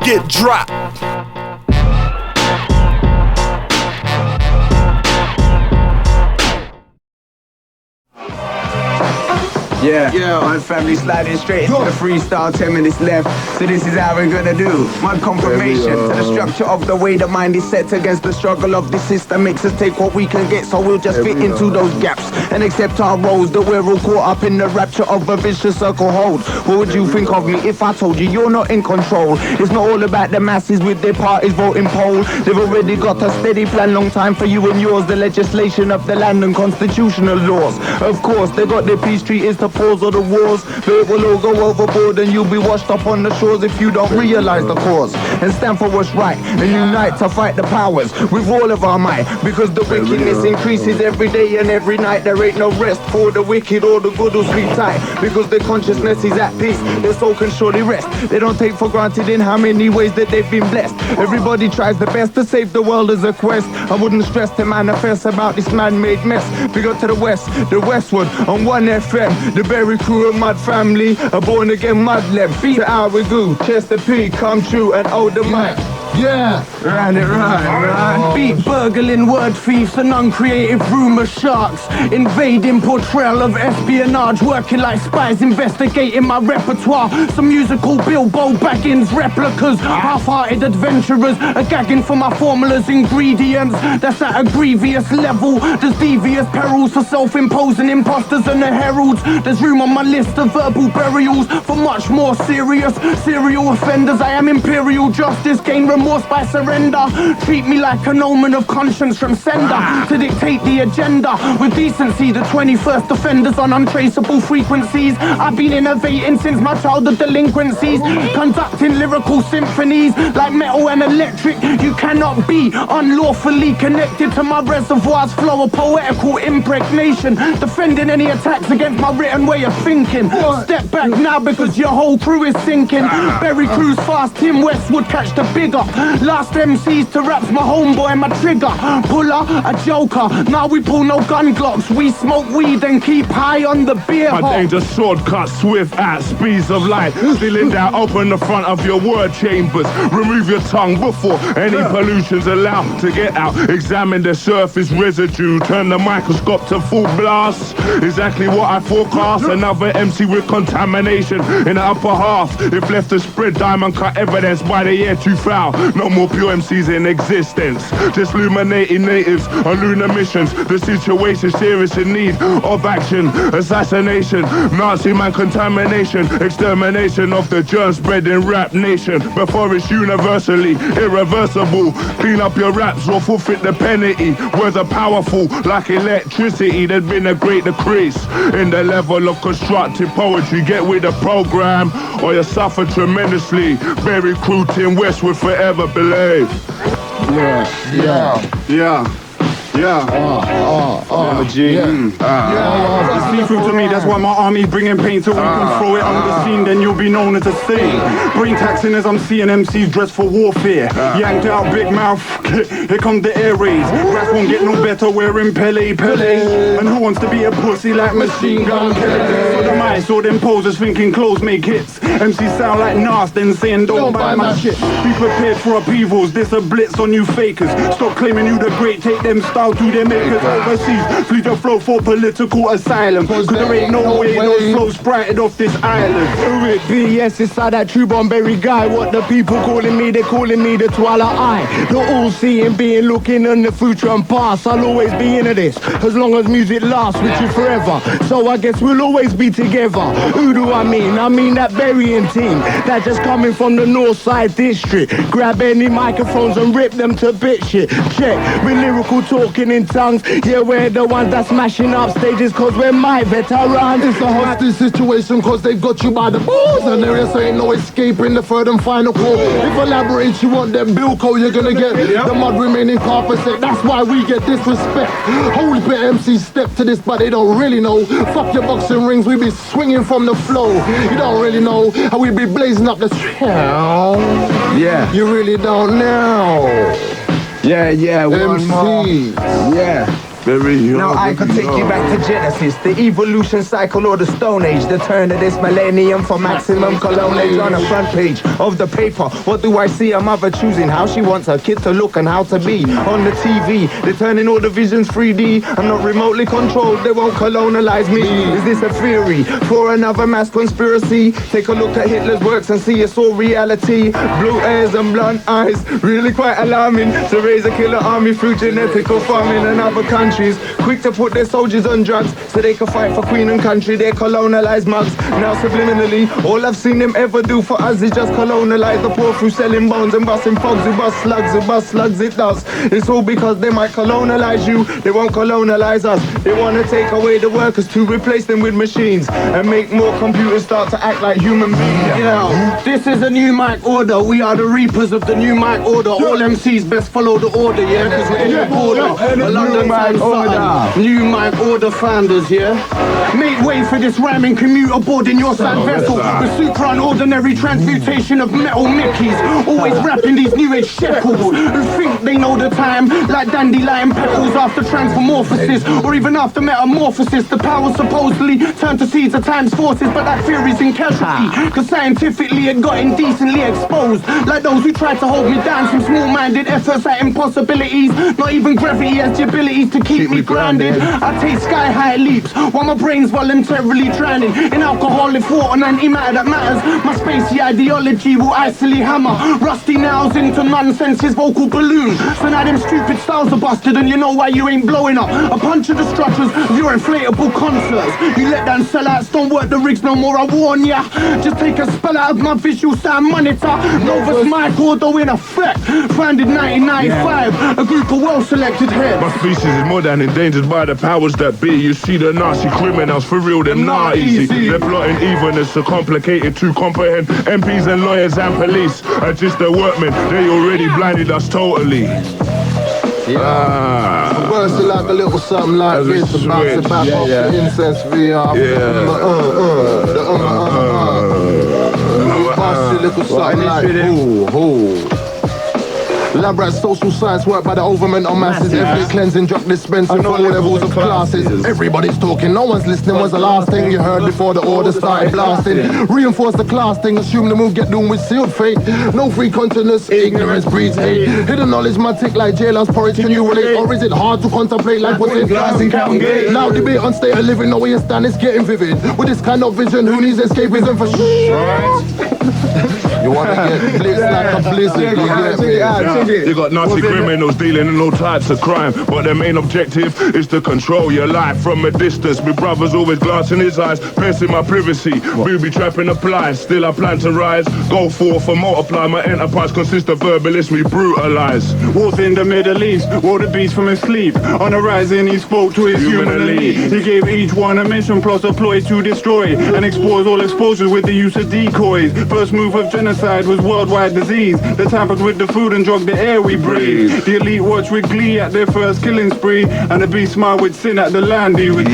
get dropped. Yeah, my family sliding straight into the freestyle, 10 minutes left. So this is how we're gonna do. My confirmation to the structure of the way the mind is set against the struggle of the system makes us take what we can get, so we'll just fit into those gaps and accept our roles, that we're all caught up in the rapture of a vicious circle hold. What would you think of me if I told you you're not in control? It's not all about the masses with their parties voting poll. They've already got a steady plan, long time for you and yours, the legislation of the land and constitutional laws. Of course, they got their peace treaties to pause all the wars, but it will all go overboard and you'll be washed up on the shores if you don't realize the cause and stand for what's right and unite to fight the powers with all of our might, because the wickedness increases every day and every night. There ain't no rest for the wicked or the good who sleep tight, because their consciousness is at peace, their soul can surely rest. They don't take for granted in how many ways that they've been blessed. Everybody tries the best to save the world as a quest. I wouldn't stress to manifest about this man-made mess. We go to the west, the Westwood on 1FM, the Bury Cru and Mud family, a born again mud lab. Beat to how we go, Chester P, come true and hold the mic. Yeah, run it right. Beat burgling word thieves and uncreative rumor sharks, invading portrayal of espionage, working like spies, investigating my repertoire. Some musical Bilbo Baggins replicas, half-hearted adventurers are gagging for my formulas, ingredients that's at a grievous level. There's devious perils for self-imposing imposters and the heralds. There's room on my list of verbal burials for much more serious serial offenders. I am imperial justice, gain remorse by surrender. Treat me like an omen of conscience from sender to dictate the agenda with decency. The 21st offenders on untraceable frequencies. I've been innovating since my childhood delinquencies, conducting lyrical symphonies like metal and electric. You cannot be unlawfully connected to my reservoir's flow of poetical impregnation, defending any attacks against my written way of thinking. Step back now because your whole crew is sinking. Bury Cru's fast, Tim Westwood catch the bigger. Last MCs to raps, my homeboy, my trigger. Puller, a joker, now we pull no gun glocks. We smoke weed and keep high on the beer hop. My dangerous shortcut, swift at speeds of light. Stealing down, open the front of your word chambers. Remove your tongue before any pollution's allowed to get out. Examine the surface residue, turn the microscope to full blast. Exactly what I forecast, another MC with contamination in the upper half. If left to spread diamond cut evidence by the year 2000. No more pure MCs in existence, just illuminating natives on lunar missions. The situation's serious in need of action. Assassination, Nazi man contamination, extermination of the germ spreading rap nation before it's universally irreversible. Clean up your raps or forfeit the penalty. Words are powerful like electricity. There's been a great decrease in the level of constructive poetry. Get with the program or you suffer tremendously. Bury Cru, Tim Westwood, forever believe. Farma G. See through to me, that's why my army's bringing pain till we can throw it on the scene, then you'll be known as a saint. Brain taxing as I'm seeing MCs dressed for warfare. Yanked out, big mouth, here come the air raids. Rap won't get no better wearing Pele. And who wants to be a pussy like Machine Gun Kelly? So the mice, all them posers thinking clothes make hits. MCs sound like Nas, then saying don't buy my shit. Be prepared for upheavals, this a blitz on you fakers. Stop claiming you the great, take them style to their makers overseas. Flee the flow for political asylum, cause there ain't no way those flows sprouted off this island. Rick BS inside that true Berry guy. What the people calling me, they're calling me the Twilight Eyez. The all-seeing being, looking in the future and past. I'll always be into this, as long as music lasts with you forever. So I guess we'll always be together. Who do I mean? I mean that burying team, that just coming from the north side district. Grab any microphones and rip them to bit shit. Check, with lyrical talking in tongues. Yeah, we're the ones that smashing up stages cause we're my veterans. It's a hostage situation cause they've got you by the balls, and there is ain't no escaping the third and final call. If elaborate you want them bill code, you're gonna get the mud remaining carpet set. That's why we get disrespect. Whole bit MCs step to this but they don't really know. Fuck your boxing rings, we be swinging from the flow. You don't really know how we be blazing up the trail. Yeah. You really don't know. Yeah, one more. MCs. Yeah. Now I could take you back to Genesis, the evolution cycle or the Stone Age, the turn of this millennium for maximum colonage on the front page of the paper. What do I see? A mother choosing how she wants her kid to look and how to be on the TV. They're turning all the visions 3D. I'm not remotely controlled, they won't colonialize me. Is this a theory for another mass conspiracy? Take a look at Hitler's works and see it's all reality. Blue eyes and blunt eyes, really quite alarming. To raise a killer army through genetical farming and other countries. Quick to put their soldiers on drugs so they can fight for queen and country. They colonialize mugs. Now subliminally, all I've seen them ever do for us is just colonialize the poor through selling bones and busting fogs. Who bust slugs, it does. It's all because they might colonialize you. They won't colonialize us. They want to take away the workers to replace them with machines and make more computers start to act like human beings. Yeah, this is a new mic order. We are the reapers of the new mic order. All MCs best follow the order, yeah, because we're in the border. A London time order. New mic order founders, yeah. Make way for this rhyming commuter board in your sand vessel. The super unordinary transmutation of metal Mickeys. Always rapping these new age shekels who think they know the time, like dandelion petals after transformorphosis or even after metamorphosis. The power supposedly turned to seeds of time's forces, but that theory's in casualty, cause scientifically it got indecently exposed. Like those who tried to hold me down, some small-minded efforts at impossibilities. Not even gravity has the abilities to keep me grounded. I take sky-high leaps while my brain's voluntarily drowning in alcoholic water and antimatter that matters. My spacey ideology will icily hammer rusty nails into nonsense's vocal balloon. So now them stupid styles are busted and you know why you ain't blowing up. A punch of the structures of your inflatable concerts. You let down sellouts, don't work the rigs no more, I warn ya. Just take a spell out of my visual sound monitor. Novus mic order in effect. Founded 1995, a group of well-selected heads. My species is more than endangered by the powers that be. You see the Nazi criminals, for real, they're not easy. They're plotting evenness, so complicated to comprehend. MPs and lawyers and police are just their workmen. They already blinded us totally. Verse it like a little something like this. About the back off the incense VR. Verse it little something like elaborate social science work by the overmental masses. Every cleansing, drug dispensing for all levels of classes. Everybody's talking, no one's listening. Was the last thing you heard before the order started blasting? Reinforce the class thing, assume the move get doomed with sealed fate. No free consciousness, ignorance breeds hate. Hidden knowledge might tick like jailhouse porridge. Can you relate, or is it hard to contemplate like what's in glass and Captain Gate? Now debate on state of living, know where you stand, it's getting vivid. With this kind of vision, who needs escapism for You wanna get blitzed like a blizzard, you get me? You got Nazi criminals dealing in all types of crime, but their main objective is to control your life from a distance. My brother's always glassing his eyes, piercing my privacy. Booby trapping applies, still I plan to rise. Go forth and multiply, my enterprise consists of verbalists me brutalize. Wars in the Middle East, wore the beast from his sleep. On the rising he spoke to his human elite. He gave each one a mission plus a ploy to destroy and expose all exposures with the use of decoys. First move of genocide was worldwide disease. They tampered with the food and drug the air we breathe. The elite watch with glee at their first killing spree, and the beast smile with sin at the land he would.